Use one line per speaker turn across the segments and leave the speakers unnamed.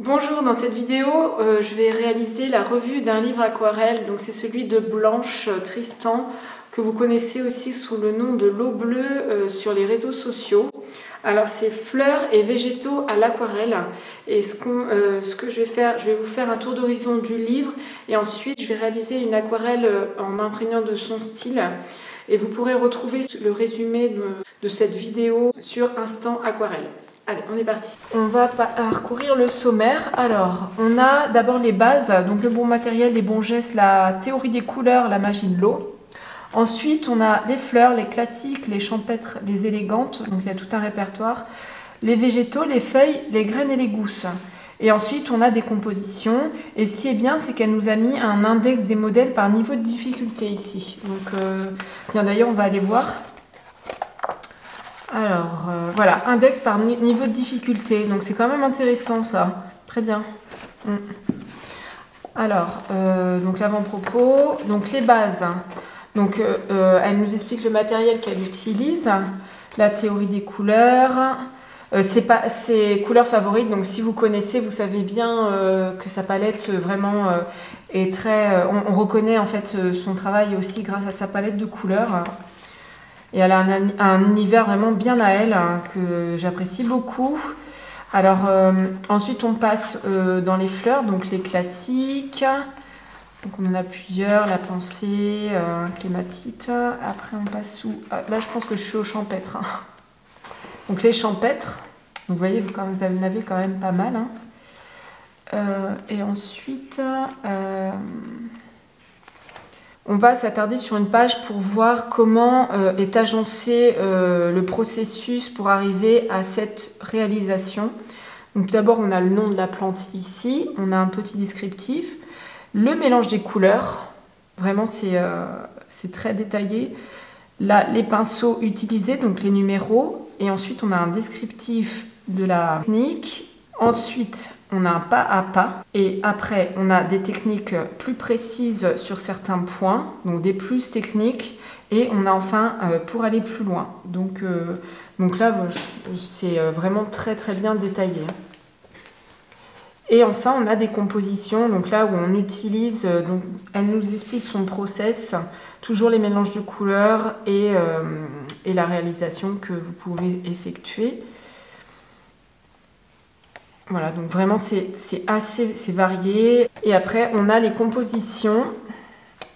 Bonjour, dans cette vidéo, je vais réaliser la revue d'un livre aquarelle. Donc c'est celui de Blanche Tristan, que vous connaissez aussi sous le nom de L'eau bleue sur les réseaux sociaux. Alors c'est fleurs et végétaux à l'aquarelle. Et ce que je vais faire, je vais vous faire un tour d'horizon du livre et ensuite je vais réaliser une aquarelle en m'imprégnant de son style. Et vous pourrez retrouver le résumé de cette vidéo sur Instant Aquarelle. Allez, on est parti. On va parcourir le sommaire. Alors, on a d'abord les bases, donc le bon matériel, les bons gestes, la théorie des couleurs, la magie de l'eau. Ensuite, on a les fleurs, les classiques, les champêtres, les élégantes, donc il y a tout un répertoire. Les végétaux, les feuilles, les graines et les gousses. Et ensuite, on a des compositions. Et ce qui est bien, c'est qu'elle nous a mis un index des modèles par niveau de difficulté ici. Donc, tiens, d'ailleurs, on va aller voir. Alors, voilà, index par niveau de difficulté. Donc, c'est quand même intéressant, ça. Très bien. Alors, donc l'avant-propos. Donc, les bases. Donc, elle nous explique le matériel qu'elle utilise. La théorie des couleurs. Ses couleurs favorites. Donc, si vous connaissez, vous savez bien que sa palette, vraiment, est très... on reconnaît, en fait, son travail aussi grâce à sa palette de couleurs. Et elle a un univers vraiment bien à elle, que j'apprécie beaucoup. Alors, ensuite, on passe dans les fleurs, donc les classiques. Donc, on en a plusieurs, la pensée, clématite. Après, on passe où? Là, je pense que je suis au champêtre. Donc, les champêtres. Vous voyez, vous en avez quand même pas mal. Et ensuite... on va s'attarder sur une page pour voir comment est agencé le processus pour arriver à cette réalisation. Donc d'abord, on a le nom de la plante ici, on a un petit descriptif, le mélange des couleurs, vraiment c'est très détaillé. Là, les pinceaux utilisés, donc les numéros, et ensuite on a un descriptif de la technique. Ensuite, on a un pas à pas et après, on a des techniques plus précises sur certains points, donc des plus techniques et on a enfin pour aller plus loin. Donc là, c'est vraiment très très bien détaillé. Et enfin, on a des compositions, donc là où on utilise, donc elle nous explique son process, toujours les mélanges de couleurs et la réalisation que vous pouvez effectuer. Voilà, donc vraiment c'est varié. Et après, on a les compositions.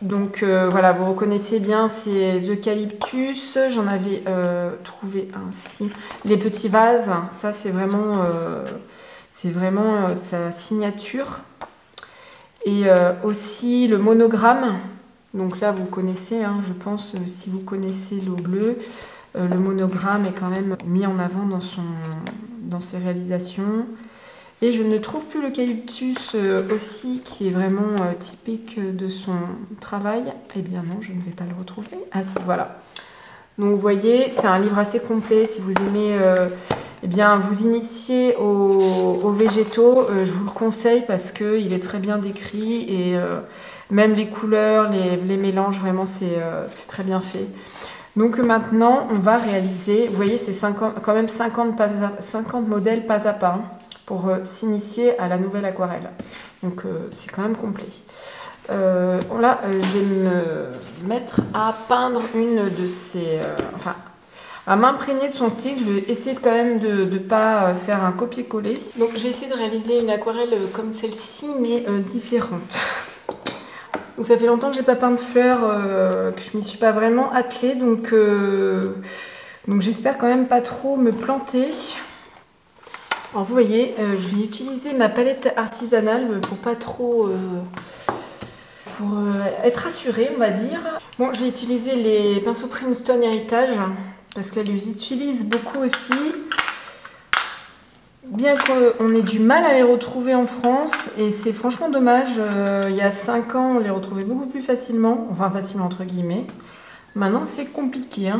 Donc voilà, vous reconnaissez bien ces eucalyptus. J'en avais trouvé ainsi. Les petits vases, ça c'est vraiment sa signature. Et aussi le monogramme. Donc là, vous connaissez, je pense, si vous connaissez l'eau bleue, le monogramme est quand même mis en avant dans ses réalisations. Et je ne trouve plus l'eucalyptus aussi, qui est vraiment typique de son travail. Eh bien non, je ne vais pas le retrouver. Ah si, voilà. Donc vous voyez, c'est un livre assez complet. Si vous aimez eh bien, vous initier aux végétaux, je vous le conseille parce qu'il est très bien décrit. Et même les couleurs, les mélanges, vraiment, c'est très bien fait. Donc maintenant, on va réaliser, vous voyez, c'est quand même 50 modèles pas à pas. Pour s'initier à la nouvelle aquarelle. Donc c'est quand même complet. Là, je vais me mettre à peindre une de ces... enfin, à m'imprégner de son style. Je vais essayer quand même de ne pas faire un copier-coller. Donc j'ai essayé de réaliser une aquarelle comme celle-ci, mais différente. Donc ça fait longtemps que j'ai pas peint de fleurs, que je m'y suis pas vraiment attelée. Donc j'espère quand même pas trop me planter. Alors vous voyez, je vais utiliser ma palette artisanale pour pas trop... pour être rassurée, on va dire. Bon, je vais utiliser les pinceaux Princeton Héritage parce qu'elles les utilisent beaucoup aussi. Bien qu'on ait du mal à les retrouver en France et c'est franchement dommage. Il y a 5 ans, on les retrouvait beaucoup plus facilement. Enfin, facilement entre guillemets. Maintenant, c'est compliqué,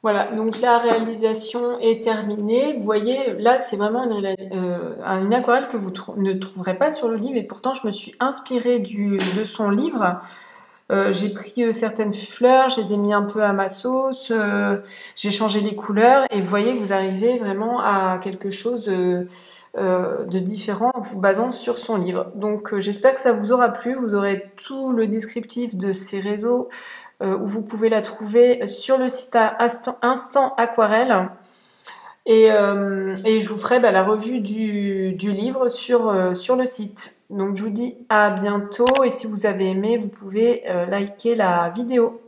Voilà, donc la réalisation est terminée. Vous voyez, là, c'est vraiment une aquarelle que vous ne trouverez pas sur le livre. Et pourtant, je me suis inspirée de son livre. J'ai pris certaines fleurs, je les ai mis un peu à ma sauce. J'ai changé les couleurs. Et vous voyez que vous arrivez vraiment à quelque chose de différent en vous basant sur son livre. Donc, j'espère que ça vous aura plu. Vous aurez tout le descriptif de ces réseaux où vous pouvez la trouver sur le site Instant Aquarelle. Et je vous ferai la revue du livre sur le site. Donc je vous dis à bientôt et si vous avez aimé, vous pouvez liker la vidéo.